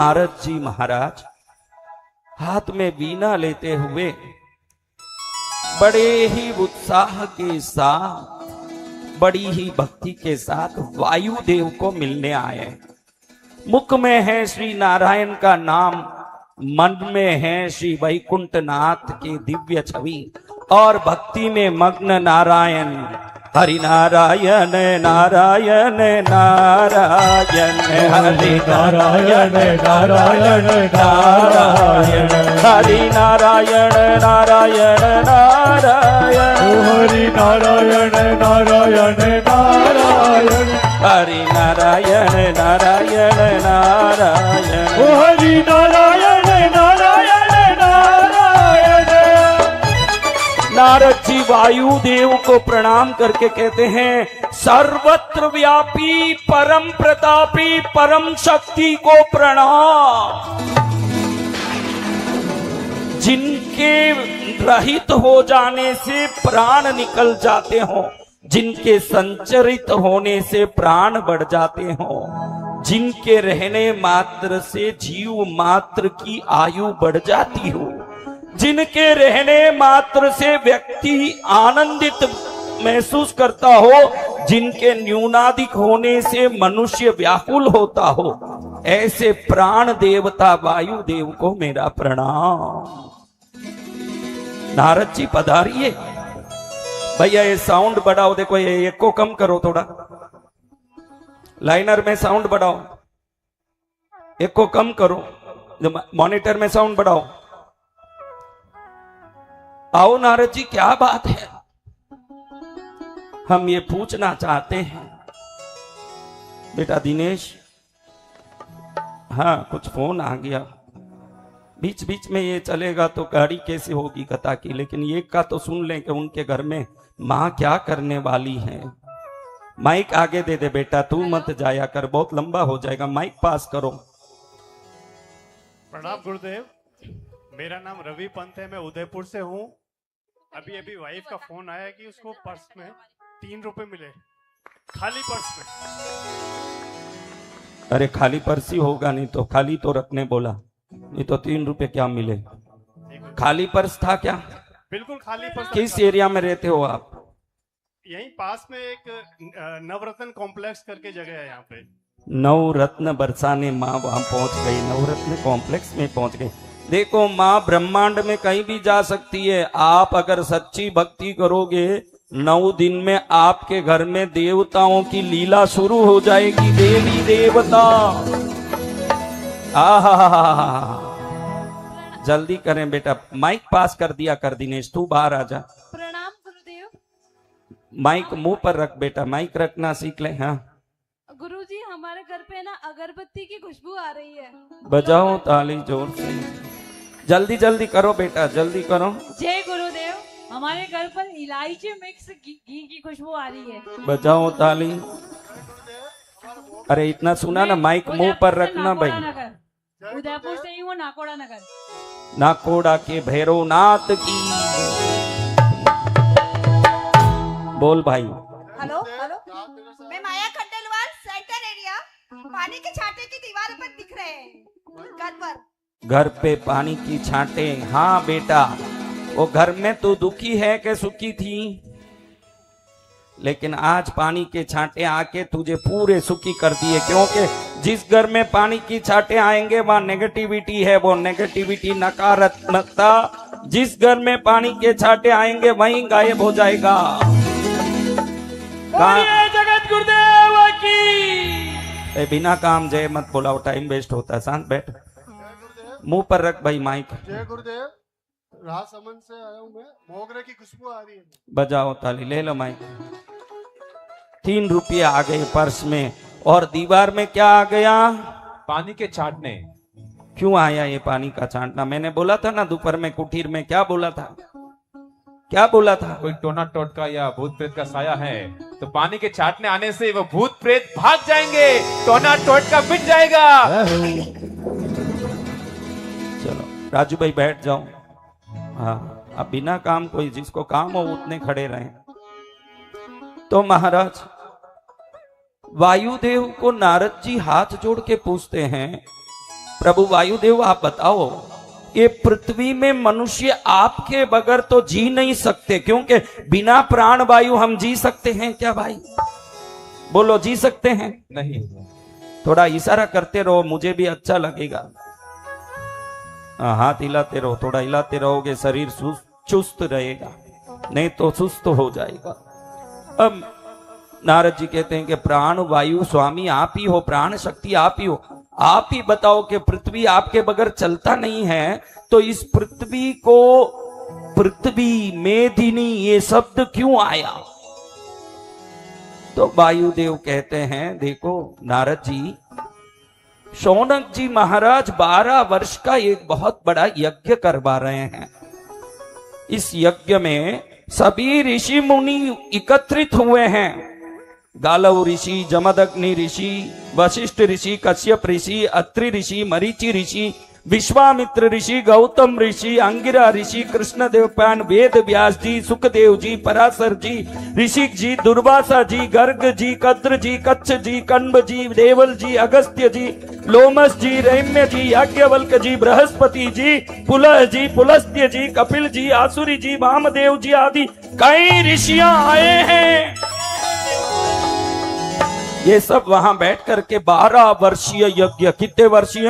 नारद जी महाराज हाथ में वीणा लेते हुए बड़े ही उत्साह के साथ, बड़ी ही भक्ति के साथ वायुदेव को मिलने आए। मुख में है श्री नारायण का नाम, मन में है श्री वैकुंठनाथ की दिव्य छवि और भक्ति में मग्न नारायण। हरि नारायण नारायण नारायण, हरि नारायण नारायण नारायण, हरि नारायण नारायण नारायण, हरि नारायण नारायण नारायण, हरि नारायण नारायण नारायण, हरि नारायण नारायण नारायण। नारद जी वायुदेव को प्रणाम करके कहते हैं, सर्वत्र व्यापी परम प्रतापी परम शक्ति को प्रणाम। जिनके रहित हो जाने से प्राण निकल जाते हो, जिनके संचरित होने से प्राण बढ़ जाते हो, जिनके रहने मात्र से जीव मात्र की आयु बढ़ जाती हो, जिनके रहने मात्र से व्यक्ति आनंदित महसूस करता हो, जिनके न्यूनाधिक होने से मनुष्य व्याकुल होता हो, ऐसे प्राण देवता वायुदेव को मेरा प्रणाम। नारद जी पधारिए। भैया ये साउंड बढ़ाओ, देखो ये एक को कम करो थोड़ा, लाइनर में साउंड बढ़ाओ, एक को कम करो, मॉनिटर में साउंड बढ़ाओ। आओ नारद जी, क्या बात है? हम ये पूछना चाहते हैं। बेटा दिनेश, हाँ कुछ फोन आ गया, बीच बीच में ये चलेगा तो गाड़ी कैसे होगी कथा की, लेकिन ये का तो सुन लें कि उनके घर में माँ क्या करने वाली है। माइक आगे दे दे बेटा, तू मत जाया कर, बहुत लंबा हो जाएगा, माइक पास करो। प्रणाम गुरुदेव, मेरा नाम रवि पंत है, मैं उदयपुर से हूँ। अभी अभी वाइफ का फोन आया कि उसको पर्स में 3 रुपए मिले, खाली पर्स में। अरे खाली पर्स ही होगा, नहीं तो खाली तो रखने बोला, नहीं तो 3 रुपए क्या मिले? खाली पर्स था क्या? बिल्कुल खाली पर्स। किस एरिया में रहते हो आप? यहीं पास में एक नवरत्न कॉम्प्लेक्स करके जगह है, यहाँ पे नवरत्न बरसाने माँ वहां पहुंच गई, नवरत्न कॉम्प्लेक्स में पहुंच गई। देखो माँ ब्रह्मांड में कहीं भी जा सकती है, आप अगर सच्ची भक्ति करोगे 9 दिन में आपके घर में देवताओं की लीला शुरू हो जाएगी। देवी देवता जल्दी करें बेटा, माइक पास कर दिया कर। दिनेश तू बाहर आ जा। प्रणाम गुरुदेव। माइक मुंह पर रख बेटा, माइक रखना सीख ले। हाँ गुरुजी, हमारे घर पे ना अगरबत्ती की खुशबू आ रही है। बजाओ ताली जोर से, जल्दी जल्दी करो बेटा, जल्दी करो। जय गुरुदेव, हमारे घर पर इलायची मिक्स घी की खुशबू आ रही है। बजाओ ताली। अरे इतना सुना ना, माइक मुंह पर रखना भाई। उदयपुर से ही हूँ, नाकोड़ा नगर। नाकोड़ा के भैरवनाथ की बोल भाई। हेलो हेलो, मैं माया खंडेलवाल, सेंटर एरिया। पानी के छाटे की दीवार पर दिख रहे हैं घर पर। घर पे पानी की छाटे? हाँ बेटा, वो घर में तू दुखी है कि सुखी थी, लेकिन आज पानी के छाटे आके तुझे पूरे सुखी कर दिए। क्योंकि जिस घर में पानी की छाटे आएंगे वहां नेगेटिविटी है, वो नेगेटिविटी नकारात्मकता जिस घर में पानी के छाटे आएंगे वहीं गायब हो जाएगा। जगत गुरुदेव की। बिना काम जय मत बोलाओ, टाइम वेस्ट होता है। शांत बैठ, मुंह पर रख भाई माइक। जय गुरुदेव, राजसमंद से आया हूँ मैं, मोगरे की खुशबू आ रही है। बजाओ ताली, ले लो माइक। 3 रुपये आ गए पर्स में, और दीवार में क्या आ गया? पानी के छाटने। क्यों आया ये पानी का छाटना? मैंने बोला था ना दोपहर में कुटीर में, क्या बोला था? क्या बोला था? कोई टोना टोटका या भूत प्रेत का साया है तो पानी के छाटने आने से वो भूत प्रेत भाग जाएंगे, टोना टोटका मिट जाएगा। चलो राजू भाई बैठ जाओ। हाँ, अब बिना काम कोई जिसको काम हो उतने खड़े रहे। तो महाराज वायुदेव को नारद जी हाथ जोड़ के पूछते हैं, प्रभु वायुदेव आप बताओ, ये पृथ्वी में मनुष्य आपके बगैर तो जी नहीं सकते, क्योंकि बिना प्राण वायु हम जी सकते हैं क्या भाई? बोलो, जी सकते हैं? नहीं। थोड़ा इशारा करते रहो, मुझे भी अच्छा लगेगा। हाथ हिलाते रहो, थोड़ा हिलाते रहोगे शरीर चुस्त रहेगा, नहीं तो सुस्त हो जाएगा। अब नारद जी कहते हैं कि प्राण वायु स्वामी आप ही हो, प्राण शक्ति आप ही हो। आप ही बताओ कि पृथ्वी आपके बगैर चलता नहीं है, तो इस पृथ्वी को पृथ्वी मेदिनी ये शब्द क्यों आया? तो वायुदेव कहते हैं, देखो नारद जी, शौनक जी महाराज 12 वर्ष का एक बहुत बड़ा यज्ञ करवा रहे हैं। इस यज्ञ में सभी ऋषि मुनि एकत्रित हुए हैं। गालव ऋषि, जमदग्नि ऋषि, वशिष्ठ ऋषि, कश्यप ऋषि, अत्रि ऋषि, मरीचि ऋषि, विश्वामित्र ऋषि, गौतम ऋषि, अंगिरा ऋषि, कृष्णदेव पान, वेद व्यास जी, सुखदेव जी, पराशर जी, ऋषिक जी, दुर्वासा जी, गर्ग जी, कद्र जी, कच्छ जी, कण्व जी, देवल जी, अगस्त्य जी, लोमस जी, रैम्य जी, याज्ञवल्क जी, बृहस्पति जी, पुलह जी, पुलस्त्य जी, कपिल जी, आसुरी जी, वामदेव जी आदि कई ऋषियां आए हैं। ये सब वहां बैठ करके 12 वर्षीय यज्ञ, कितने वर्षीय?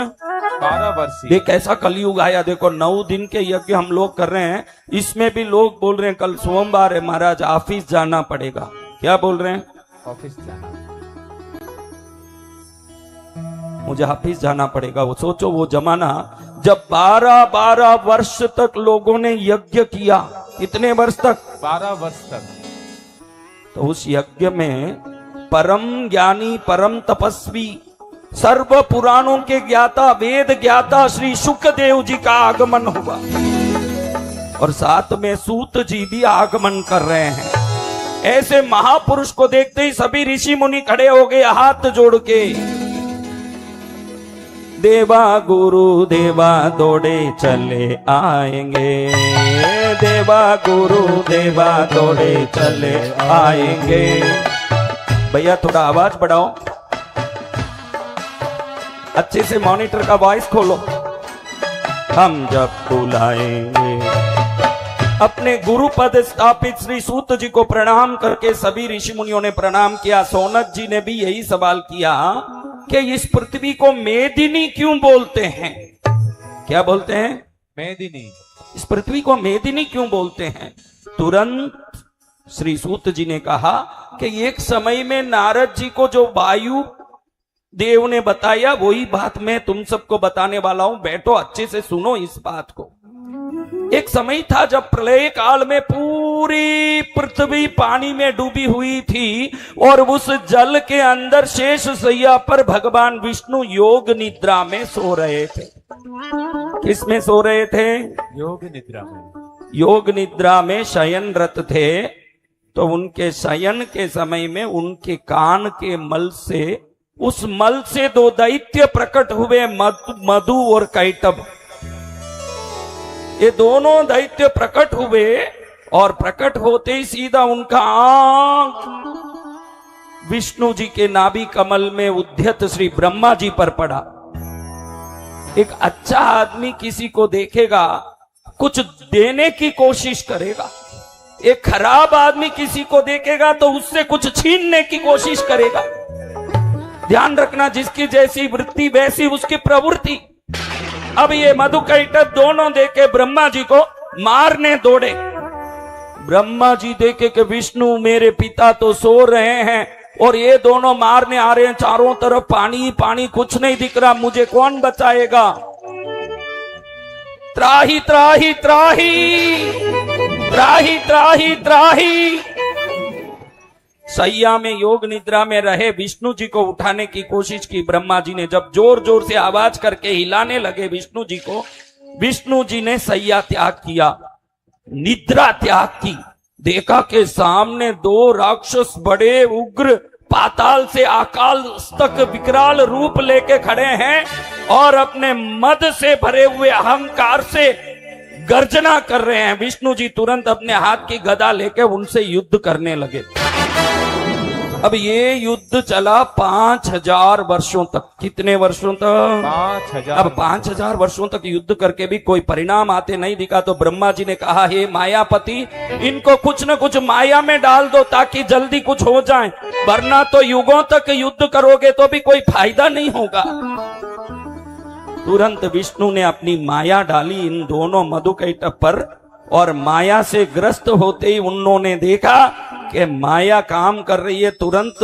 12 वर्ष। देख कैसा कलयुग आया, देखो 9 दिन के यज्ञ हम लोग कर रहे हैं, इसमें भी लोग बोल रहे हैं कल सोमवार है महाराज, ऑफिस जाना पड़ेगा। क्या बोल रहे हैं? ऑफिस जाना, मुझे ऑफिस जाना पड़ेगा। वो सोचो वो जमाना जब 12 वर्ष तक लोगों ने यज्ञ किया। कितने वर्ष तक? 12 वर्ष तक। तो उस यज्ञ में परम ज्ञानी, परम तपस्वी, सर्व पुराणों के ज्ञाता, वेद ज्ञाता श्री सुखदेव जी का आगमन हुआ, और साथ में सूत जी भी आगमन कर रहे हैं। ऐसे महापुरुष को देखते ही सभी ऋषि मुनि खड़े हो गए हाथ जोड़ के। देवा गुरु देवा दौड़े चले आएंगे, देवा गुरु देवा दौड़े चले आएंगे। भैया थोड़ा आवाज बढ़ाओ, अच्छे से मॉनिटर का वॉइस खोलो। हम जब बुलाएंगे। अपने गुरु पद स्थापित श्री सूत जी को प्रणाम करके सभी ऋषि मुनियों ने प्रणाम किया। सौनक जी ने भी यही सवाल किया कि इस पृथ्वी को मेदिनी क्यों बोलते हैं? क्या बोलते हैं? मेदिनी। इस पृथ्वी को मेदिनी क्यों बोलते हैं? तुरंत श्री सूत जी ने कहा कि एक समय में नारद जी को जो वायु देव ने बताया, वही बात मैं तुम सबको बताने वाला हूं। बैठो, अच्छे से सुनो इस बात को। एक समय था जब प्रलय काल में पूरी पृथ्वी पानी में डूबी हुई थी, और उस जल के अंदर शेष शैया पर भगवान विष्णु योग निद्रा में सो रहे थे। किस में सो रहे थे? योग निद्रा में। योग निद्रा में शयनरत थे। तो उनके शयन के समय में उनके कान के मल से, उस मल से 2 दैत्य प्रकट हुए, मधु और कैटभ। ये दोनों दैत्य प्रकट हुए, और प्रकट होते ही सीधा उनका आंख विष्णु जी के नाभि कमल में उद्यत श्री ब्रह्मा जी पर पड़ा। एक अच्छा आदमी किसी को देखेगा, कुछ देने की कोशिश करेगा। एक खराब आदमी किसी को देखेगा तो उससे कुछ छीनने की कोशिश करेगा। ध्यान रखना, जिसकी जैसी वृत्ति वैसी उसकी प्रवृत्ति। अब ये मधुकैटभ दोनों देखे ब्रह्मा जी को मारने दौड़े। ब्रह्मा जी देखे कि विष्णु मेरे पिता तो सो रहे हैं और ये दोनों मारने आ रहे हैं। चारों तरफ पानी पानी, कुछ नहीं दिख रहा, मुझे कौन बचाएगा? त्राही त्राही त्राही त्राही त्राही त्राही। सैया में योग निद्रा में रहे विष्णु जी को उठाने की कोशिश की ब्रह्मा जी ने। जब जोर जोर से आवाज करके हिलाने लगे विष्णु जी को, विष्णु जी ने सैया त्याग किया, निद्रा त्याग की। देखा कि सामने 2 राक्षस बड़े उग्र पाताल से आकाल तक विकराल रूप लेके खड़े हैं, और अपने मद से भरे हुए अहंकार से गर्जना कर रहे हैं। विष्णु जी तुरंत अपने हाथ की गदा लेके उनसे युद्ध करने लगे। अब ये युद्ध चला 5000 वर्षों तक। कितने वर्षों तक? 5000। अब 5000 वर्षों तक युद्ध करके भी कोई परिणाम आते नहीं दिखा, तो ब्रह्मा जी ने कहा, हे मायापति, इनको कुछ न कुछ माया में डाल दो ताकि जल्दी कुछ हो जाए, वरना तो युगों तक युद्ध करोगे तो भी कोई फायदा नहीं होगा। तुरंत विष्णु ने अपनी माया डाली इन दोनों मधुकैटभ पर, और माया से ग्रस्त होते ही उन्होंने देखा कि माया काम कर रही है। तुरंत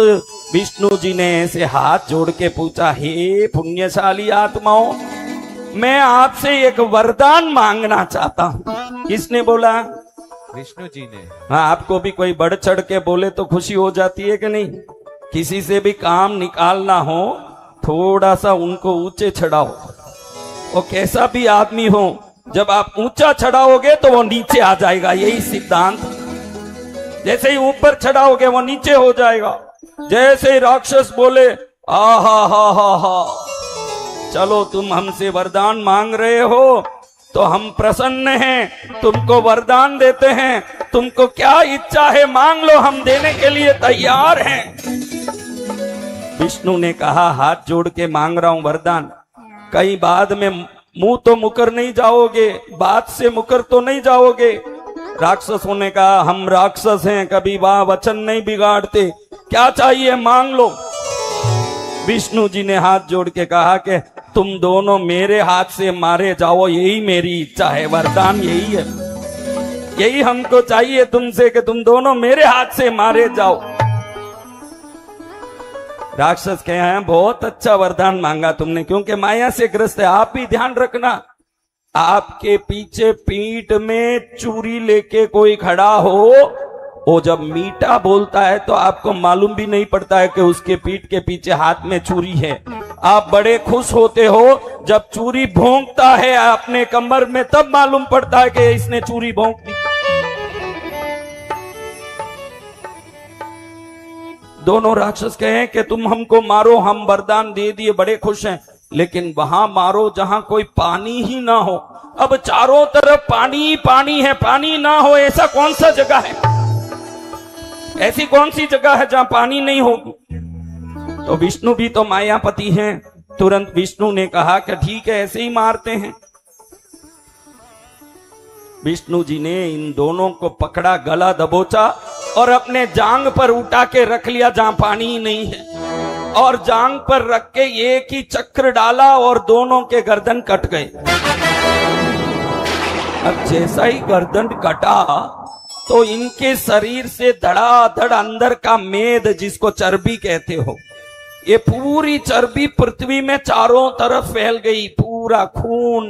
विष्णु जी ने ऐसे हाथ जोड़ के पूछा, हे पुण्यशाली आत्माओं, मैं आपसे एक वरदान मांगना चाहता हूं। किसने बोला? विष्णु जी ने। हाँ, आपको भी कोई बढ़ चढ़ के बोले तो खुशी हो जाती है कि नहीं? किसी से भी काम निकालना हो, थोड़ा सा उनको ऊंचे चढ़ाओ। वो कैसा भी आदमी हो, जब आप ऊंचा चढ़ाओगे तो वो नीचे आ जाएगा, यही सिद्धांत। जैसे ही ऊपर चढ़ाओगे वो नीचे हो जाएगा। जैसे ही राक्षस बोले, आहा हा हा हा, चलो तुम हमसे वरदान मांग रहे हो तो हम प्रसन्न हैं, तुमको वरदान देते हैं, तुमको क्या इच्छा है मांग लो, हम देने के लिए तैयार हैं। विष्णु ने कहा, हाथ जोड़ के मांग रहा हूं वरदान, कहीं बाद में मुंह तो मुकर नहीं जाओगे, बात से मुकर तो नहीं जाओगे। राक्षसों ने कहा, हम राक्षस हैं, कभी वाह वचन नहीं बिगाड़ते, क्या चाहिए मांग लो। विष्णु जी ने हाथ जोड़ के कहा कि तुम दोनों मेरे हाथ से मारे जाओ, यही मेरी इच्छा है, वरदान यही है, यही हमको चाहिए तुमसे कि तुम दोनों मेरे हाथ से मारे जाओ। राक्षस कहे हैं, बहुत अच्छा वरदान मांगा तुमने, क्योंकि माया से ग्रस्त है। आप भी ध्यान रखना, आपके पीछे पीठ में चूरी लेके कोई खड़ा हो, वो जब मीठा बोलता है तो आपको मालूम भी नहीं पड़ता है कि उसके पीठ के पीछे हाथ में चूरी है। आप बड़े खुश होते हो जब चूरी भोंकता है अपने कमर में, तब मालूम पड़ता है कि इसने चूरी भोंक दी। दोनों राक्षस कहे कि तुम हमको मारो, हम वरदान दे दिए, बड़े खुश हैं, लेकिन वहां मारो जहां कोई पानी ही ना हो। अब चारों तरफ पानी पानी है, पानी ना हो ऐसा कौन सा जगह है? ऐसी कौन सी जगह है जहां पानी नहीं होगी? तो विष्णु भी तो मायापति हैं। तुरंत विष्णु ने कहा कि ठीक है, ऐसे ही मारते हैं। विष्णु जी ने इन दोनों को पकड़ा, गला दबोचा और अपने जांग पर उठा के रख लिया जहां पानी ही नहीं है, और जांग पर रख के एक ही चक्र डाला और दोनों के गर्दन कट गए। अब जैसा ही गर्दन कटा तो इनके शरीर से धड़ाधड़ अंदर का मेद, जिसको चर्बी कहते हो, ये पूरी चर्बी पृथ्वी में चारों तरफ फैल गई। पूरा खून,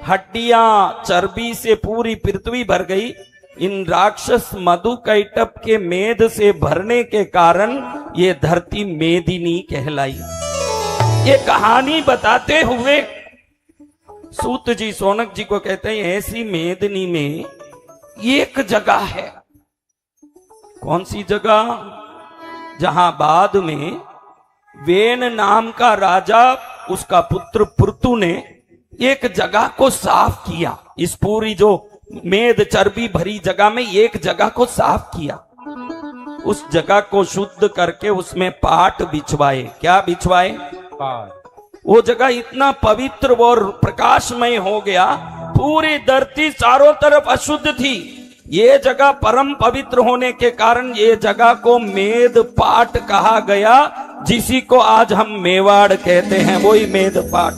हड्डियां, चर्बी से पूरी पृथ्वी भर गई। इन राक्षस मधुकैटभ के मेद से भरने के कारण ये धरती मेदिनी कहलाई। ये कहानी बताते हुए सूत जी सोनक जी को कहते हैं, ऐसी मेदिनी में एक जगह है। कौन सी जगह? जहां बाद में वेन नाम का राजा, उसका पुत्र पृथु ने एक जगह को साफ किया। इस पूरी जो मेद चर्बी भरी जगह में एक जगह को साफ किया। उस जगह को शुद्ध करके उसमें पाट बिछवाए। क्या बिछवाए? पाट। वो जगह इतना पवित्र और प्रकाशमय हो गया, पूरी धरती चारों तरफ अशुद्ध थी। ये जगह परम पवित्र होने के कारण ये जगह को मेद पाट कहा गया, जिसी को आज हम मेवाड़ कहते हैं, वही मेद पाट।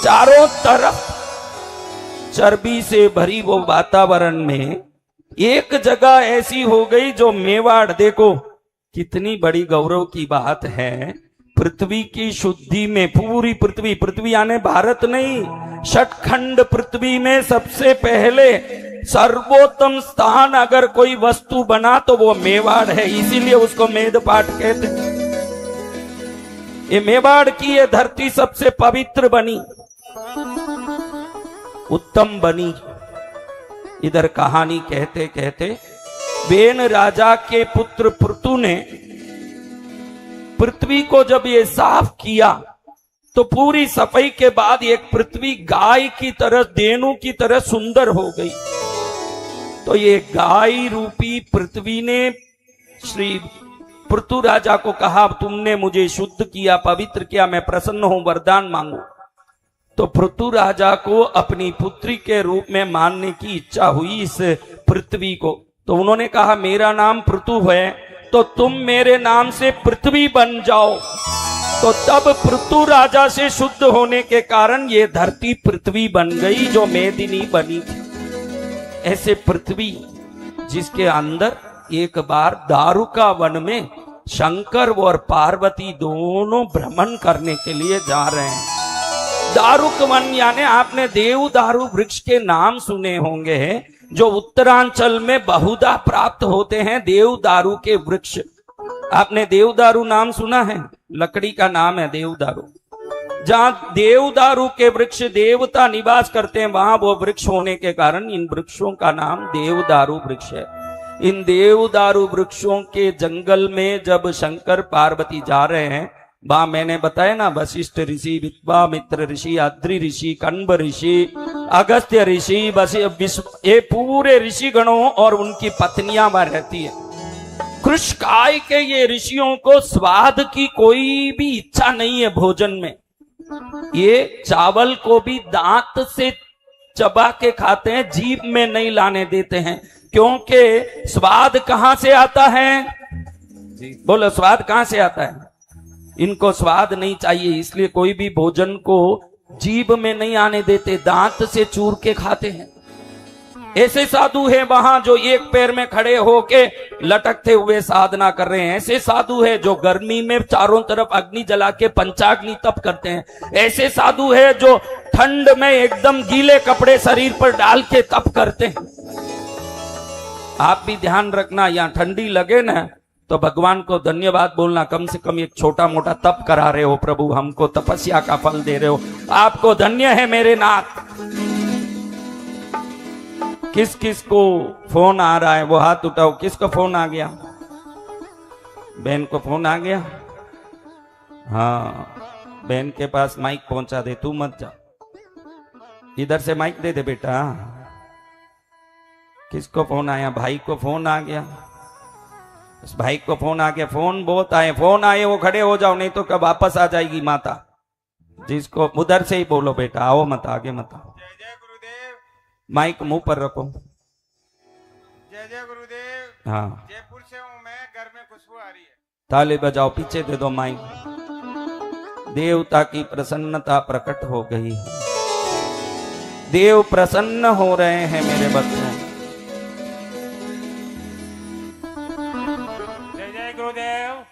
चारों तरफ चर्बी से भरी वो वातावरण में एक जगह ऐसी हो गई जो मेवाड़। देखो कितनी बड़ी गौरव की बात है, पृथ्वी की शुद्धि में पूरी पृथ्वी, पृथ्वी यानी भारत नहीं, षटखंड पृथ्वी में सबसे पहले सर्वोत्तम स्थान अगर कोई वस्तु बना तो वो मेवाड़ है, इसीलिए उसको मेदपाट कहते हैं। ये मेवाड़ की ये धरती सबसे पवित्र बनी, उत्तम बनी। इधर कहानी कहते कहते वेन राजा के पुत्र पृथु ने पृथ्वी को जब ये साफ किया तो पूरी सफाई के बाद एक पृथ्वी गाय की तरह, देनु की तरह सुंदर हो गई। तो ये गाय रूपी पृथ्वी ने श्री पृथु राजा को कहा, तुमने मुझे शुद्ध किया, पवित्र किया, मैं प्रसन्न हूं, वरदान मांगो। तो पृथु राजा को अपनी पुत्री के रूप में मानने की इच्छा हुई इस पृथ्वी को। तो उन्होंने कहा, मेरा नाम पृथु है, तो तुम मेरे नाम से पृथ्वी बन जाओ। तो तब पृथु राजा से शुद्ध होने के कारण ये धरती पृथ्वी बन गई, जो मेदिनी बनी थी। ऐसे पृथ्वी जिसके अंदर एक बार दारुका वन में शंकर और पार्वती दोनों भ्रमण करने के लिए जा रहे हैं। दारुक वन यानी आपने देवदारू वृक्ष के नाम सुने होंगे, जो उत्तरांचल में बहुधा प्राप्त होते हैं। देवदारू के वृक्ष, आपने देवदारू नाम सुना है? लकड़ी का नाम है देवदारू। जहां देवदारू के वृक्ष देवता निवास करते हैं, वहां वो वृक्ष होने के कारण इन वृक्षों का नाम देवदारू वृक्ष है। इन देवदारू वृक्षों के जंगल में जब शंकर पार्वती जा रहे हैं, वहां मैंने बताया ना, वशिष्ठ ऋषि, विश्वामित्र ऋषि, अद्रि ऋषि, कण्व ऋषि, अगस्त्य ऋषि, ये पूरे ऋषि गणों और उनकी पत्नियां वहां रहती है। कृष्णकाय के ये ऋषियों को स्वाद की कोई भी इच्छा नहीं है भोजन में। ये चावल को भी दांत से चबा के खाते हैं, जीभ में नहीं लाने देते हैं, क्योंकि स्वाद कहां से आता है? बोलो, स्वाद कहां से आता है? इनको स्वाद नहीं चाहिए, इसलिए कोई भी भोजन को जीभ में नहीं आने देते, दांत से चूर के खाते हैं। ऐसे साधु है वहां जो एक पैर में खड़े होके लटकते हुए साधना कर रहे हैं। ऐसे साधु है जो गर्मी में चारों तरफ अग्नि जला के पंचाग्नि तप करते हैं। ऐसे साधु है जो ठंड में एकदम गीले कपड़े शरीर पर डाल के तप करते हैं। आप भी ध्यान रखना, यहां ठंडी लगे ना तो भगवान को धन्यवाद बोलना, कम से कम एक छोटा मोटा तप करा रहे हो प्रभु, हमको तपस्या का फल दे रहे हो, आपको धन्य है मेरे नाथ। किस किस को फोन आ रहा है वो हाथ उठाओ। किसको फोन आ गया? बहन को फोन आ गया? हाँ, बहन के पास माइक पहुंचा दे, तू मत जा, इधर से माइक दे दे बेटा। किसको फोन आया? भाई को फोन आ गया। उस भाई को फोन आ गया। फोन बहुत आए, फोन आए वो खड़े हो जाओ, नहीं तो कब वापस आ जाएगी माता। जिसको उधर से ही बोलो बेटा, आओ मत, आगे मत आओ। माइक मुंह पर रखो। जय जय गुरुदेव। हाँ, जयपुर से हूँ मैं, घर में खुशबू आ रही है। ताली बजाओ, पीछे दे दो माइक। देवता की प्रसन्नता प्रकट हो गई है, देव प्रसन्न हो रहे हैं मेरे बच्चों। जय जय गुरुदेव।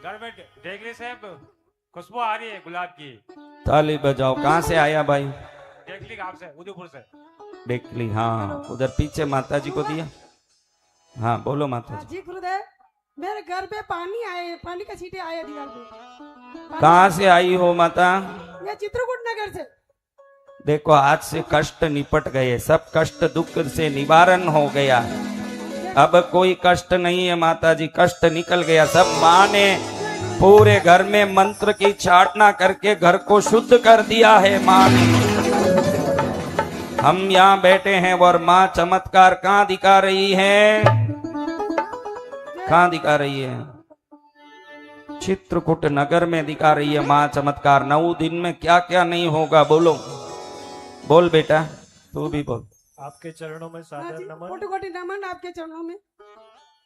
घर में देख साहब खुशबू आ रही है गुलाब की। ताली बजाओ। कहाँ से आया भाई? देख आपसे, उदयपुर से। देख ली, हाँ, उधर पीछे माता जी को दिया। हाँ बोलो माता जी। जी गुरुदेव, मेरे घर पे पानी आए, पानी का छींटे आए दीवार पे। कहाँ से आई हो माता? मैं चित्रकूट नगर से। देखो, आज से कष्ट निपट गए, सब कष्ट दुख से निवारण हो गया। अब कोई कष्ट नहीं है माता जी, कष्ट निकल गया। सब माँ ने पूरे घर में मंत्र की चाटना करके घर को शुद्ध कर दिया है माँ ने। हम यहाँ बैठे हैं और माँ चमत्कार कहाँ दिखा रही है? कहाँ दिखा रही है? चित्रकूट नगर में दिखा रही है माँ चमत्कार। 9 दिन में क्या क्या नहीं होगा, बोलो, बोल बेटा, तू भी बोल। आपके चरणों में सादर नमन। कोटि कोटि नमन आपके चरणों में।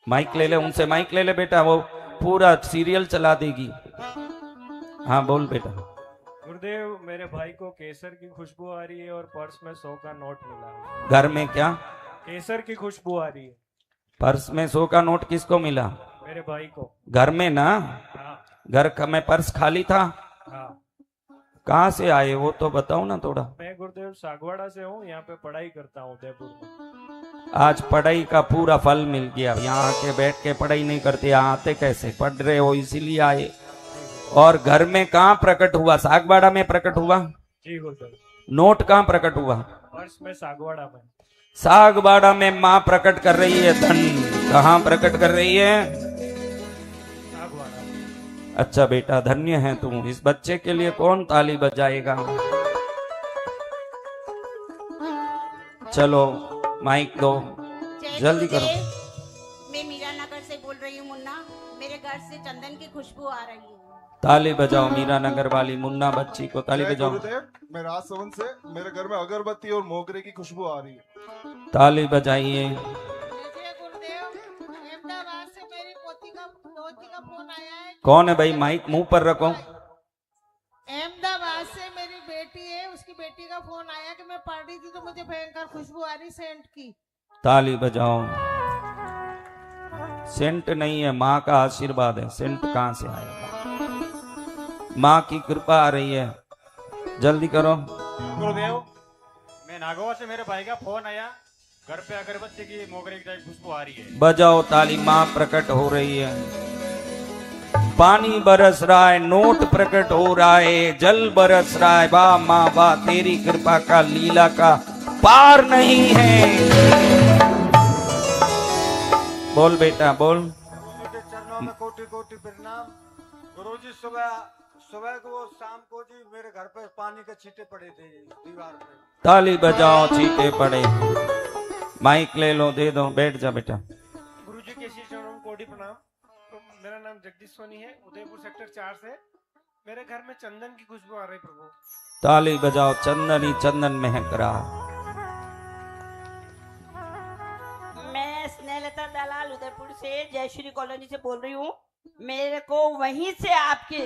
माइक ले ले, उनसे माइक ले ले बेटा, वो पूरा सीरियल चला देगी। हाँ बोल बेटा। गुरुदेव, मेरे भाई को केसर की खुशबू आ रही है और पर्स में 100 का नोट मिला। घर में क्या? केसर की खुशबू आ रही है। पर्स में 100 का नोट किसको मिला? मेरे भाई को। घर में ना? हाँ। घर का में पर्स खाली था? हाँ। कहाँ से आए वो तो बताओ ना थोड़ा। मैं गुरुदेव सागवाड़ा से हूँ, यहाँ पे पढ़ाई करता हूँ उदयपुर में। आज पढ़ाई का पूरा फल मिल गया। यहाँ आके बैठ के पढ़ाई नहीं करते, यहाँ आते कैसे? पढ़ रहे हो इसीलिए आए। और घर में कहाँ प्रकट हुआ? सागवाड़ा में प्रकट हुआ? जी गुरुदेव। नोट कहाँ प्रकट हुआ? पर्स में सागवाड़ा में। सागवाड़ा में माँ प्रकट कर रही है धन। कहाँ प्रकट कर रही है? सागवाड़ा। अच्छा बेटा, धन्य है तुम। इस बच्चे के लिए कौन ताली बजाएगा? चलो माइक दो, जय जल्दी गुरुदेव। करो। मैं मीरा नाग खुशबू आ रही है। ताली बजाओ मीरा नगर वाली मुन्ना बच्ची को ताली जय बजाओ। गुरुदेव, मैं राजसमंद से, मेरे घर में अगरबत्ती और मोगरे की खुशबू आ रही है। ताली बजाइए। जय गुरुदेव, अहमदाबाद से मेरी पोती का फोन आया है। कौन है भाई? माइक मुंह पर रखो। अहमदाबाद से मेरी बेटी है, उसकी बेटी का फोन आया कि मैं पढ़ रही थी तो मुझे भयंकर खुशबू आ रही सेंट की। ताली बजाओ। सेंट नहीं है, माँ का आशीर्वाद है। सेंट कहाँ से आएगा? माँ की कृपा आ रही है। जल्दी करो। गुरुदेव, मैं नागौर से मेरे भाई का फोन आया, घर पे अगरबत्ती की मोगरे की खुशबू आ रही है। बजाओ ताली। माँ प्रकट हो रही है। पानी बरस रहा है, नोट प्रकट हो रहा है, जल बरस रहा है। वाह माँ वाह, तेरी कृपा का लीला का पार नहीं है। बोल बेटा बोल। के चरणों में कोटि कोटि प्रणाम। गुरुजी, सुबह को शाम को जी मेरे घर पे पानी के छींटे पड़े थे दीवार पे। ताली बजाओ। छींटे पड़े। माइक ले लो, दे दो। बैठ जा बेटा। गुरुजी के श्री चरणों में कोटि प्रणाम। तो मेरा नाम जगदीश सोनी है, उदयपुर सेक्टर 4 से। मेरे घर में चंदन की खुशबू आ रही प्रभु। ताली बजाओ। चंदन ही चंदन महक रहा। मैं स्नेहलता दलाल उदयपुर से जयश्री कॉलोनी से बोल रही हूँ। मेरे को वहीं से आपके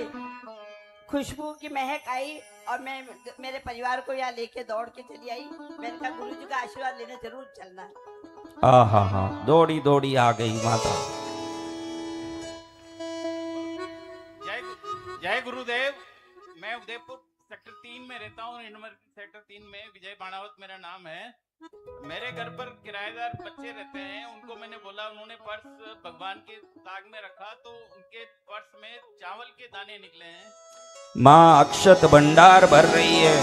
खुशबू की महक आई और मैं मेरे परिवार को यहाँ लेके दौड़ के चली आई। मैंने कहा गुरुजी का आशीर्वाद लेने जरूर चलना। हा दौड़ी दौड़ी आ गई माता। जय गुरुदेव। मैं उदयपुर सेक्टर 3 में रहता हूँ। यूनिवर्सिटी सेक्टर 3 में विजय बाणावत मेरा नाम है। मेरे घर पर किराएदार बच्चे रहते हैं। उनको मैंने बोला, उन्होंने पर्स भगवान के ताक में रखा तो उनके पर्स में चावल के दाने निकले हैं। माँ अक्षत भंडार भर रही है।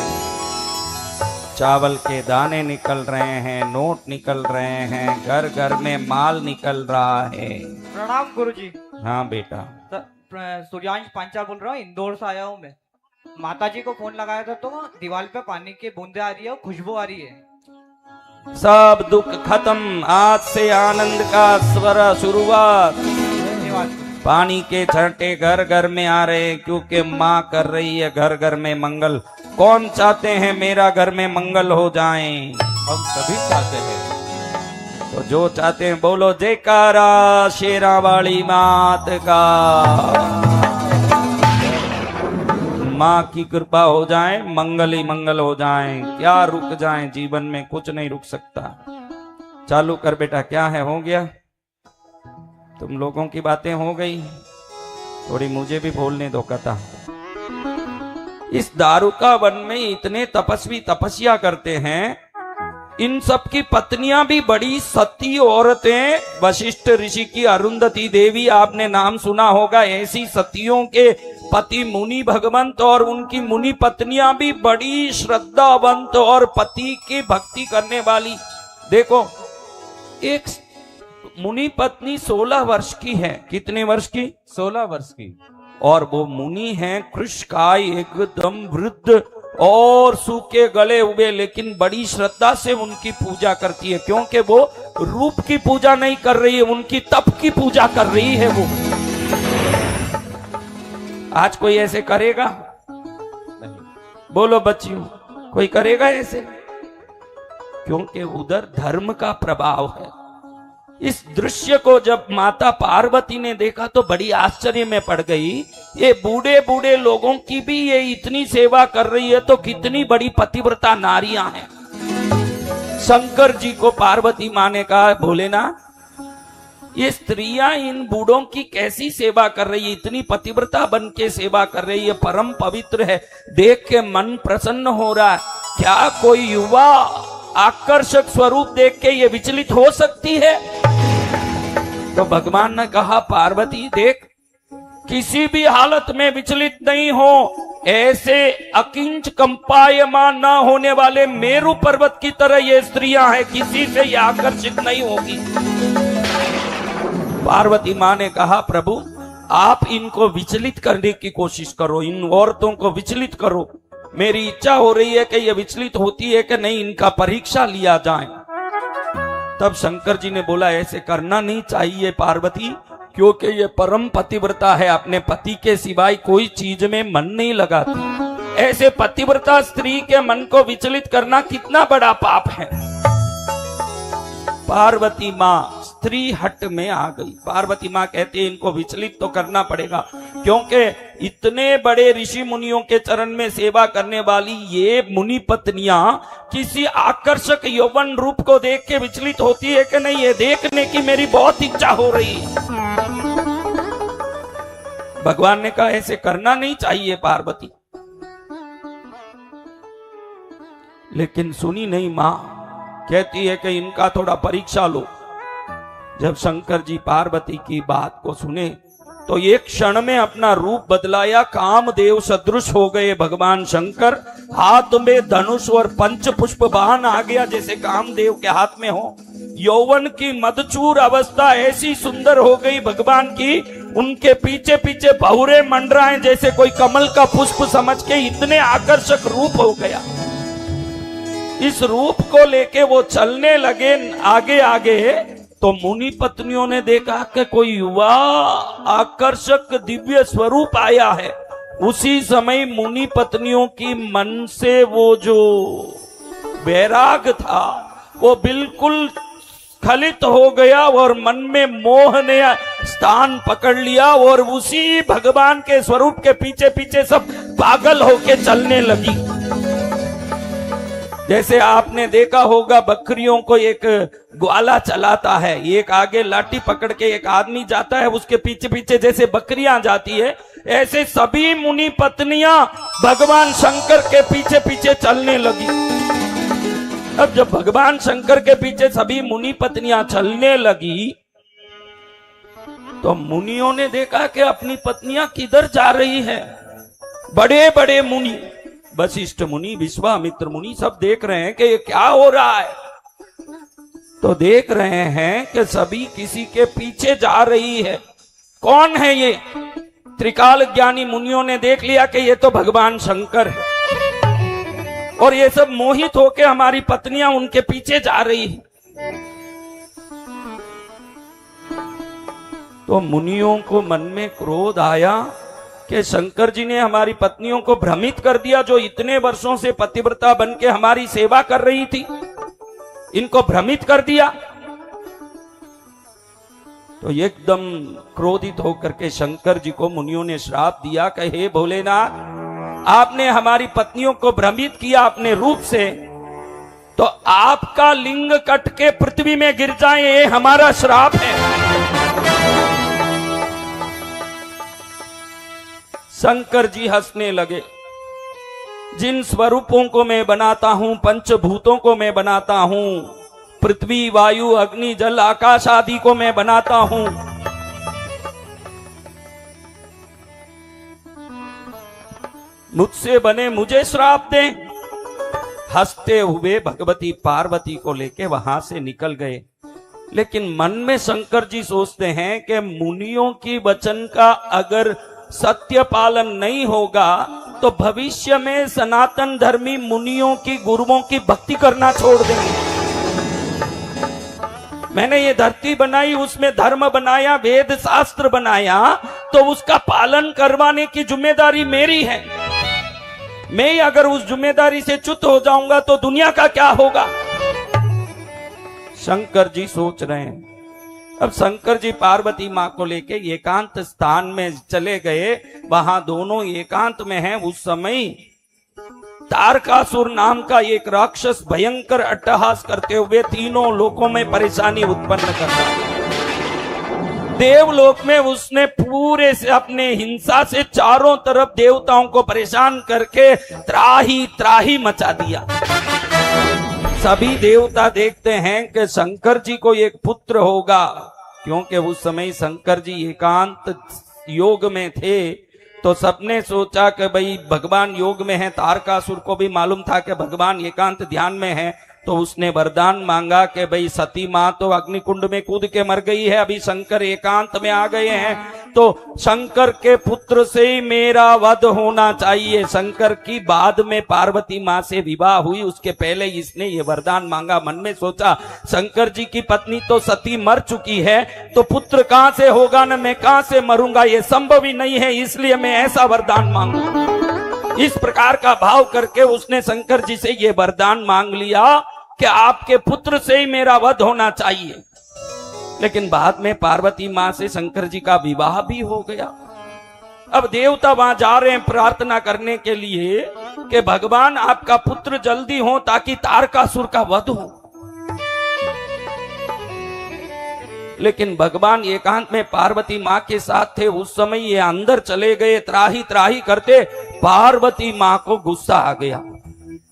चावल के दाने निकल रहे हैं, नोट निकल रहे हैं, घर घर में माल निकल रहा है। प्रणाम गुरुजी। हाँ बेटा। सूर्यांश पांचाल बोल रहा हूँ, इंदौर से आया हूँ मैं। माता जी को फोन लगाया था तो दीवार पे पानी की बूंदे आ रही है और खुशबू आ रही है। सब दुख खत्म, आज से आनंद का स्वर शुरुआत। पानी के छंटे घर घर में आ रहे हैं क्योंकि माँ कर रही है घर घर में मंगल। कौन चाहते हैं मेरा घर में मंगल हो जाए? हम सभी चाहते हैं। तो जो चाहते हैं बोलो जयकारा शेरा वाली मात का। माँ की कृपा हो जाए, मंगल ही मंगल हो जाए। क्या रुक जाए जीवन में? कुछ नहीं रुक सकता। चालू कर बेटा। क्या है? हो गया? तुम लोगों की बातें हो गई, थोड़ी मुझे भी बोलने दो कथा। इस दारुका वन में इतने तपस्वी तपस्या करते हैं। इन सब की पत्नियां भी बड़ी सती औरतें। वशिष्ठ ऋषि की अरुंधति देवी, आपने नाम सुना होगा। ऐसी सतियों के पति मुनि भगवंत और उनकी मुनि पत्नियां भी बड़ी श्रद्धावंत और पति की भक्ति करने वाली। देखो, एक मुनि पत्नी 16 वर्ष की है। कितने वर्ष की? 16 वर्ष की। और वो मुनि हैं कृष्णकाय, एकदम वृद्ध और सूखे गले हुए, लेकिन बड़ी श्रद्धा से उनकी पूजा करती है। क्योंकि वो रूप की पूजा नहीं कर रही है, उनकी तप की पूजा कर रही है वो। आज कोई ऐसे करेगा? नहीं। बोलो बच्चियों, कोई करेगा ऐसे? क्योंकि उधर धर्म का प्रभाव है। इस दृश्य को जब माता पार्वती ने देखा तो बड़ी आश्चर्य में पड़ गई। ये बूढ़े बूढ़े लोगों की भी ये इतनी सेवा कर रही है तो कितनी बड़ी पतिव्रता नारियां हैं। शंकर जी को पार्वती माँ ने कहा, भोलेनाथ, ये स्त्रियां इन बूढ़ों की कैसी सेवा कर रही है? इतनी पतिव्रता बन के सेवा कर रही है, परम पवित्र है, देख के मन प्रसन्न हो रहा है। क्या कोई युवा आकर्षक स्वरूप देख के ये विचलित हो सकती है? तो भगवान ने कहा, पार्वती देख, किसी भी हालत में विचलित नहीं हो। ऐसे अकिंच कंपायमान न होने वाले मेरु पर्वत की तरह ये स्त्रियां हैं, किसी से ये आकर्षित नहीं होगी। पार्वती माँ ने कहा, प्रभु आप इनको विचलित करने की कोशिश करो, इन औरतों को विचलित करो। मेरी इच्छा हो रही है कि ये विचलित होती है कि नहीं, इनका परीक्षा लिया जाए। तब शंकर जी ने बोला, ऐसे करना नहीं चाहिए पार्वती, क्योंकि ये परम पतिव्रता है, अपने पति के सिवाय कोई चीज में मन नहीं लगाती। ऐसे पतिव्रता स्त्री के मन को विचलित करना कितना बड़ा पाप है। पार्वती माँ स्त्री हट में आ गई। पार्वती माँ कहती है इनको विचलित तो करना पड़ेगा, क्योंकि इतने बड़े ऋषि मुनियों के चरण में सेवा करने वाली ये मुनि पत्नियां किसी आकर्षक यौवन रूप को देख के विचलित होती है कि नहीं, ये देखने की मेरी बहुत इच्छा हो रही है। भगवान ने कहा ऐसे करना नहीं चाहिए पार्वती, लेकिन सुनी नहीं मां। कहती है कि इनका थोड़ा परीक्षा लो। जब शंकर जी पार्वती की बात को सुने तो एक क्षण में अपना रूप बदलाया, कामदेव सदृश हो गए भगवान शंकर। हाथ में धनुष और पंच पुष्प वाहन आ गया जैसे कामदेव के हाथ में हो। यौवन की मदचूर अवस्था ऐसी सुंदर हो गई भगवान की, उनके पीछे पीछे बहुरे मंडराए जैसे कोई कमल का पुष्प समझ के, इतने आकर्षक रूप हो गया। इस रूप को लेके वो चलने लगे आगे आगे, तो मुनि पत्नियों ने देखा कि कोई युवा आकर्षक दिव्य स्वरूप आया है। उसी समय मुनि पत्नियों की मन से वो जो वैराग था वो बिल्कुल स्खलित हो गया और मन में मोह ने स्थान पकड़ लिया, और उसी भगवान के स्वरूप के पीछे पीछे सब पागल होके चलने लगी। जैसे आपने देखा होगा बकरियों को एक ग्वाला चलाता है, एक आगे लाठी पकड़ के एक आदमी जाता है, उसके पीछे पीछे जैसे बकरियां जाती है, ऐसे सभी मुनि पत्नियां भगवान शंकर के पीछे पीछे चलने लगी। अब जब भगवान शंकर के पीछे सभी मुनि पत्नियां चलने लगी तो मुनियों ने देखा कि अपनी पत्नियां किधर जा रही है। बड़े बड़े मुनि, वशिष्ठ मुनि, विश्वामित्र मुनि सब देख रहे हैं कि ये क्या हो रहा है। तो देख रहे हैं कि सभी किसी के पीछे जा रही है। कौन है ये? त्रिकाल ज्ञानी मुनियों ने देख लिया कि ये तो भगवान शंकर है, और ये सब मोहित होकर हमारी पत्नियां उनके पीछे जा रही है। तो मुनियों को मन में क्रोध आया कि शंकर जी ने हमारी पत्नियों को भ्रमित कर दिया, जो इतने वर्षों से पतिव्रता बन के हमारी सेवा कर रही थी, इनको भ्रमित कर दिया। तो एकदम क्रोधित होकर के शंकर जी को मुनियों ने श्राप दिया कि हे भोलेनाथ, आपने हमारी पत्नियों को भ्रमित किया अपने रूप से, तो आपका लिंग कट के पृथ्वी में गिर जाए, ये हमारा श्राप है। शंकर जी हंसने लगे। जिन स्वरूपों को मैं बनाता हूं, पंचभूतों को मैं बनाता हूं, पृथ्वी, वायु, अग्नि, जल, आकाश आदि को मैं बनाता हूं, मुझसे बने मुझे श्राप दें। हंसते हुए भगवती पार्वती को लेके वहां से निकल गए। लेकिन मन में शंकर जी सोचते हैं कि मुनियों की वचन का अगर सत्य पालन नहीं होगा तो भविष्य में सनातन धर्मी मुनियों की, गुरुओं की भक्ति करना छोड़ देंगे। मैंने ये धरती बनाई, उसमें धर्म बनाया, वेद शास्त्र बनाया, तो उसका पालन करवाने की जिम्मेदारी मेरी है। मैं अगर उस जिम्मेदारी से च्युत हो जाऊंगा तो दुनिया का क्या होगा? शंकर जी सोच रहे हैं। अब शंकर जी पार्वती माँ को लेके एकांत स्थान में चले गए। वहां दोनों एकांत में हैं। उस समय तारकासुर नाम का एक राक्षस भयंकर अट्टहास करते हुए तीनों लोकों में परेशानी उत्पन्न कर रहा है। देवलोक में उसने पूरे से अपने हिंसा से चारों तरफ देवताओं को परेशान करके त्राही त्राही मचा दिया। सभी देवता देखते हैं कि शंकर जी को एक पुत्र होगा, क्योंकि उस समय शंकर जी एकांत योग में थे। तो सबने सोचा कि भाई भगवान योग में है, तारकासुर को भी मालूम था कि भगवान एकांत ध्यान में है, तो उसने वरदान मांगा कि भाई सती माँ तो अग्निकुंड में कूद के मर गई है, अभी शंकर एकांत में आ गए हैं, तो शंकर के पुत्र से ही मेरा वध होना चाहिए। शंकर की बाद में पार्वती माँ से विवाह हुई, उसके पहले इसने ये वरदान मांगा। मन में सोचा शंकर जी की पत्नी तो सती मर चुकी है, तो पुत्र कहां से होगा न मैं कहां से मरूंगा, ये संभव ही नहीं है, इसलिए मैं ऐसा वरदान मांगू। इस प्रकार का भाव करके उसने शंकर जी से ये वरदान मांग लिया कि आपके पुत्र से ही मेरा वध होना चाहिए। लेकिन बाद में पार्वती मां से शंकर जी का विवाह भी हो गया। अब देवता वहां जा रहे हैं प्रार्थना करने के लिए कि भगवान आपका पुत्र जल्दी हो ताकि तारकासुर का वध हो। लेकिन भगवान एकांत में पार्वती माँ के साथ थे। उस समय ये अंदर चले गए, त्राही त्राही करते। पार्वती माँ को गुस्सा आ गया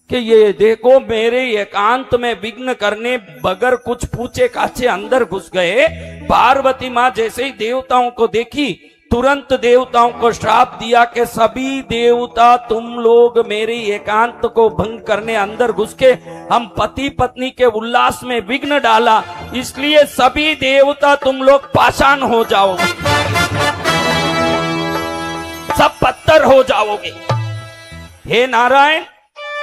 कि ये देखो मेरे एकांत में विघ्न करने बगैर कुछ पूछे काछे अंदर घुस गए। पार्वती माँ जैसे ही देवताओं को देखी, तुरंत देवताओं को श्राप दिया कि सभी देवता तुम लोग मेरे एकांत को भंग करने अंदर घुस के हम पति पत्नी के उल्लास में विघ्न डाला, इसलिए सभी देवता तुम लोग पाषाण हो जाओगे, सब पत्थर हो जाओगे। हे नारायण,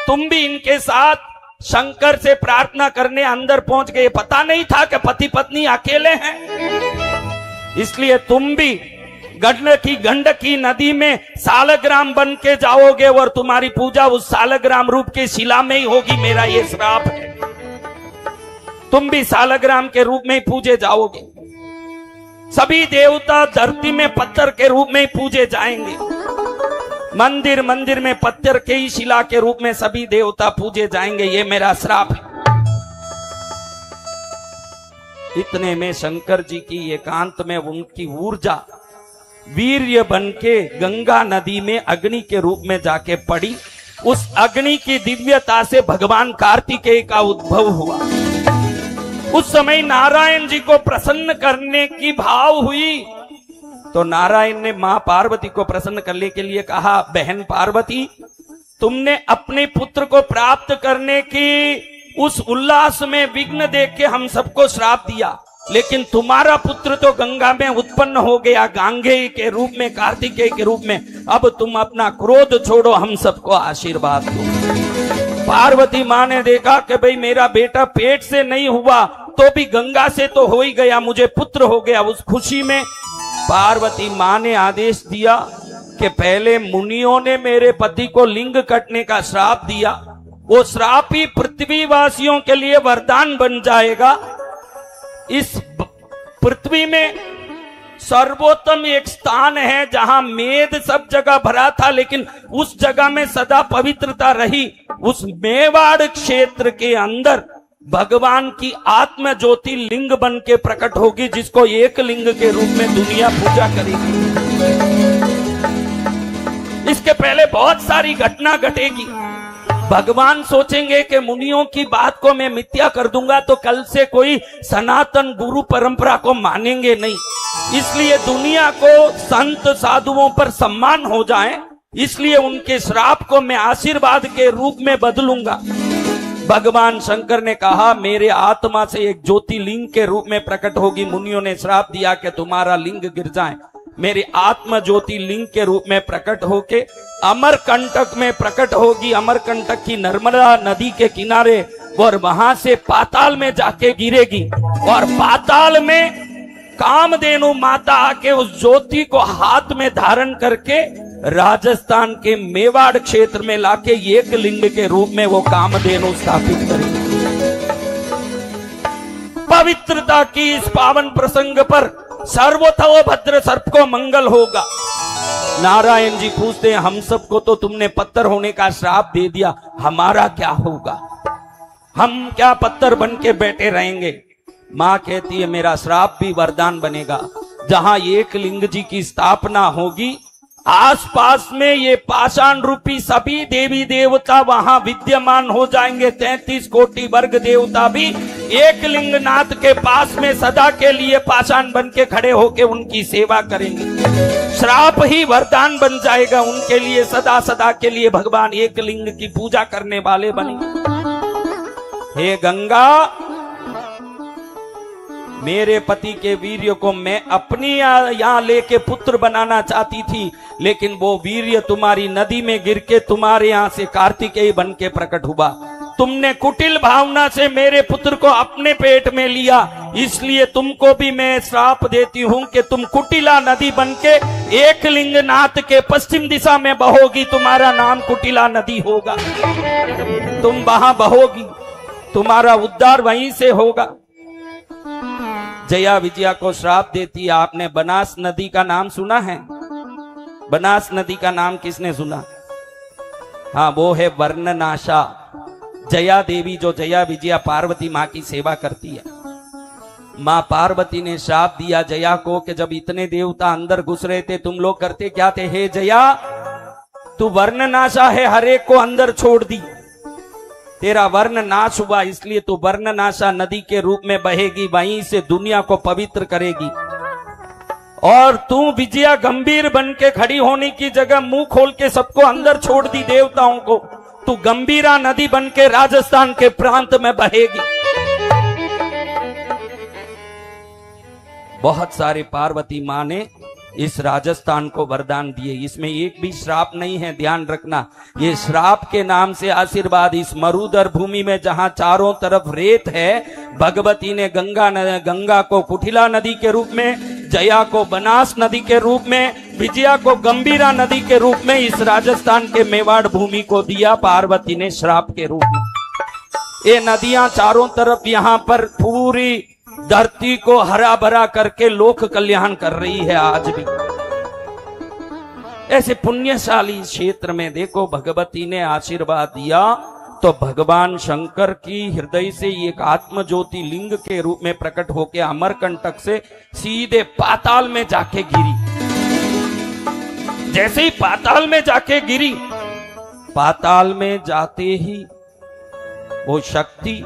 तुम भी इनके साथ शंकर से प्रार्थना करने अंदर पहुंच गए। पता नहीं था कि पति पत्नी अकेले हैं, इसलिए तुम भी गंडकी नदी में सालग्राम बन के जाओगे और तुम्हारी पूजा उस सालग्राम रूप के शिला में ही होगी। मेरा ये श्राप है, तुम भी सालग्राम के रूप में ही पूजे जाओगे। सभी देवता धरती में पत्थर के रूप में ही पूजे जाएंगे। मंदिर मंदिर में पत्थर के ही शिला के रूप में सभी देवता पूजे जाएंगे। ये मेरा श्राप है। इतने में शंकर जी की एकांत में उनकी ऊर्जा वीर्य बन के गंगा नदी में अग्नि के रूप में जाके पड़ी। उस अग्नि की दिव्यता से भगवान कार्तिकेय का उद्भव हुआ। उस समय नारायण जी को प्रसन्न करने की भाव हुई, तो नारायण ने मां पार्वती को प्रसन्न करने के लिए कहा, बहन पार्वती, तुमने अपने पुत्र को प्राप्त करने की उस उल्लास में विघ्न देख के हम सबको श्राप दिया, लेकिन तुम्हारा पुत्र तो गंगा में उत्पन्न हो गया, गांगेय के रूप में, कार्तिकेय के रूप में। अब तुम अपना क्रोध छोड़ो, हम सबको आशीर्वाद दो। पार्वती माँ ने देखा कि भाई मेरा बेटा पेट से नहीं हुआ तो भी गंगा से तो हो ही गया, मुझे पुत्र हो गया। उस खुशी में पार्वती माँ ने आदेश दिया कि पहले मुनियों ने मेरे पति को लिंग कटने का श्राप दिया, वो श्राप ही पृथ्वीवासियों के लिए वरदान बन जाएगा। इस पृथ्वी में सर्वोत्तम एक स्थान है जहां मेद सब जगह भरा था, लेकिन उस जगह में सदा पवित्रता रही। उस मेवाड़ क्षेत्र के अंदर भगवान की आत्म ज्योति लिंग बन के प्रकट होगी, जिसको एक लिंग के रूप में दुनिया पूजा करेगी। इसके पहले बहुत सारी घटना घटेगी। भगवान सोचेंगे कि मुनियों की बात को मैं मिथ्या कर दूंगा तो कल से कोई सनातन गुरु परंपरा को मानेंगे नहीं, इसलिए दुनिया को संत साधुओं पर सम्मान हो जाए, इसलिए उनके श्राप को मैं आशीर्वाद के रूप में बदलूंगा। भगवान शंकर ने कहा, मेरे आत्मा से एक ज्योति लिंग के रूप में प्रकट होगी। मुनियों ने श्राप दिया कि तुम्हारा लिंग गिर जाए। मेरे आत्मा ज्योति लिंग के रूप में प्रकट होके अमरकंटक में प्रकट होगी, अमरकंटक की नर्मदा नदी के किनारे, और वहां से पाताल में जाके गिरेगी। और पाताल में कामधेनु माता आके उस ज्योति को हाथ में धारण करके राजस्थान के मेवाड़ क्षेत्र में लाके एक लिंग के रूप में वो कामधेनु स्थापित करेगी। पवित्रता की इस पावन प्रसंग पर सर्वतो भद्र सर्प को मंगल होगा। नारायण जी पूछते हैं, हम सबको तो तुमने पत्थर होने का श्राप दे दिया, हमारा क्या होगा? हम क्या पत्थर बन के बैठे रहेंगे? मां कहती है, मेरा श्राप भी वरदान बनेगा। जहां एक लिंग जी की स्थापना होगी, आसपास में ये पाषाण रूपी सभी देवी देवता वहां विद्यमान हो जाएंगे। 33 कोटि वर्ग देवता भी एक लिंगनाथ के पास में सदा के लिए पाषाण बन के खड़े होके उनकी सेवा करेंगे। श्राप ही वरदान बन जाएगा उनके लिए, सदा सदा के लिए भगवान एक लिंग की पूजा करने वाले बनेंगे। हे गंगा, मेरे पति के वीर्य को मैं अपनी यहां लेके पुत्र बनाना चाहती थी, लेकिन वो वीर्य तुम्हारी नदी में गिर के तुम्हारे यहां से कार्तिकेय बन के प्रकट हुआ। तुमने कुटिल भावना से मेरे पुत्र को अपने पेट में लिया, इसलिए तुमको भी मैं श्राप देती हूं कि तुम कुटिला नदी बनके एक लिंगनाथ के पश्चिम दिशा में बहोगी। तुम्हारा नाम कुटिला नदी होगा, तुम वहां बहोगी, तुम्हारा उद्धार वहीं से होगा। जया विजया को श्राप देती है। आपने बनास नदी का नाम सुना है? बनास नदी का नाम किसने सुना? हाँ, वो है वर्णनाशा। जया देवी, जो जया विजया पार्वती माँ की सेवा करती है, माँ पार्वती ने श्राप दिया जया को कि जब इतने देवता अंदर घुस रहे थे, तुम लोग करते क्या थे? हे जया, तू वर्णनाशा है, हर एक को अंदर छोड़ दी, तेरा वर्ण नाश हुआ, इसलिए तू वर्णनाशा नदी के रूप में बहेगी, वहीं से दुनिया को पवित्र करेगी। और तू विजया गंभीर बन के खड़ी होने की जगह मुंह खोल के सबको अंदर छोड़ दी, देवताओं को। तू गंभीरा नदी बन के राजस्थान के प्रांत में बहेगी। बहुत सारे पार्वती माँ ने इस राजस्थान को वरदान दिए, इसमें एक भी श्राप नहीं है, ध्यान रखना। ये श्राप के नाम से आशीर्वाद। इस मरुदर भूमि में जहां चारों तरफ रेत है, भगवती ने गंगा को कुटिला नदी के रूप में, जया को बनास नदी के रूप में, विजया को गंभीरा नदी के रूप में इस राजस्थान के मेवाड़ भूमि को दिया, पार्वती ने श्राप के रूप में। ये नदियां चारों तरफ यहाँ पर पूरी धरती को हरा भरा करके लोक कल्याण कर रही है आज भी। ऐसे पुण्यशाली क्षेत्र में देखो भगवती ने आशीर्वाद दिया तो भगवान शंकर की हृदय से एक आत्म ज्योति लिंग के रूप में प्रकट होकर अमरकंटक से सीधे पाताल में जाके गिरी। जैसे ही पाताल में जाके गिरी, पाताल में जाते ही वो शक्ति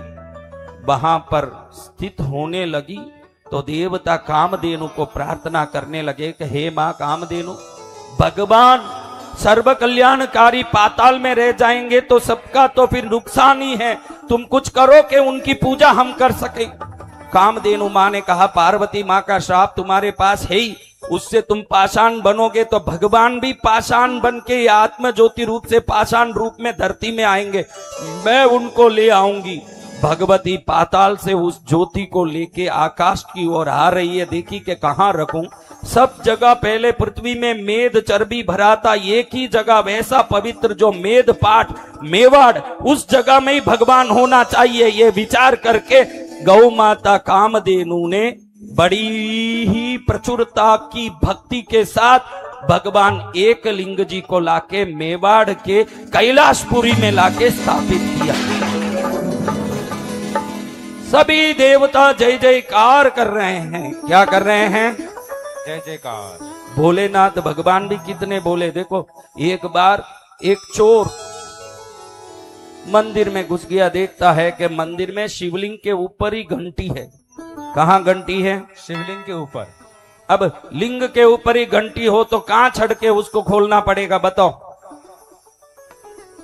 वहां पर स्थित होने लगी तो देवता कामधेनु को प्रार्थना करने लगे कि हे मां कामधेनु, भगवान सर्व कल्याणकारी पाताल में रह जाएंगे तो सबका तो फिर नुकसान ही है, तुम कुछ करो कि उनकी पूजा हम कर सके। कामधेनु मां ने कहा पार्वती मां का श्राप तुम्हारे पास है ही, उससे तुम पाषाण बनोगे तो भगवान भी पाषाण बन के आत्म ज्योति रूप से पाषाण रूप में धरती में आएंगे, मैं उनको ले आऊंगी। भगवती पाताल से उस ज्योति को लेके आकाश की ओर आ रही है। देखी कि कहां रखूं, सब जगह पहले पृथ्वी में मेद चर्बी भरा था, एक ही जगह वैसा पवित्र जो मेद पाठ मेवाड़, उस जगह में ही भगवान होना चाहिए। ये विचार करके गौ माता कामधेनु ने बड़ी ही प्रचुरता की भक्ति के साथ भगवान एक लिंग जी को लाके मेवाड़ के कैलाशपुरी में लाके स्थापित किया। सभी देवता जय जयकार कर रहे हैं। क्या कर रहे हैं? जय जयकार। भोलेनाथ भगवान भी कितने बोले। देखो एक बार एक चोर मंदिर में घुस गया, देखता है कि मंदिर में शिवलिंग के ऊपर ही घंटी है। कहाँ घंटी है? शिवलिंग के ऊपर। अब लिंग के ऊपर ही घंटी हो तो कहाँ चढ़ के उसको खोलना पड़ेगा बताओ?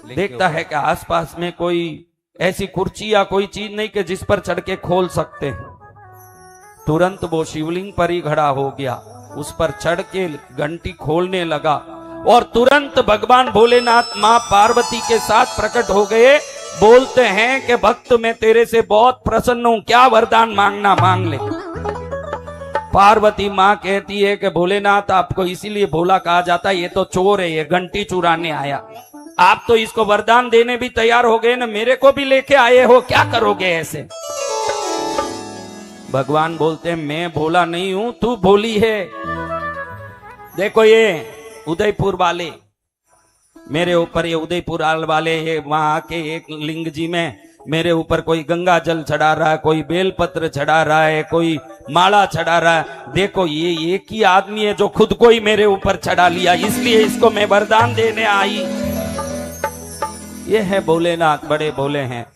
देखता है कि आसपास में कोई ऐसी कुर्सी या कोई चीज नहीं कि जिस पर चढ़ के खोल सकते हैं। तुरंत वो शिवलिंग पर ही खड़ा हो गया, उस पर चढ़ के घंटी खोलने लगा और तुरंत भगवान भोलेनाथ मां पार्वती के साथ प्रकट हो गए। बोलते हैं कि भक्त मैं तेरे से बहुत प्रसन्न हूं, क्या वरदान मांगना मांग ले। पार्वती मां कहती है कि भोलेनाथ आपको इसीलिए भोला कहा जाता है, ये तो चोर है, ये घंटी चुराने आया, आप तो इसको वरदान देने भी तैयार हो गए ना, मेरे को भी लेके आए हो, क्या करोगे ऐसे? भगवान बोलते हैं मैं भोला नहीं हूं, तू भोली है। देखो ये उदयपुर वाले मेरे ऊपर, ये उदयपुर वाले ये वहां आके एक लिंग जी में मेरे ऊपर कोई गंगा जल चढ़ा रहा है, कोई बेलपत्र चढ़ा रहा है, कोई माला चढ़ा रहा है। देखो ये एक ही आदमी है जो खुद को ही मेरे ऊपर चढ़ा लिया, इसलिए इसको मैं वरदान देने आई। ये है भोलेनाथ, बड़े भोले हैं।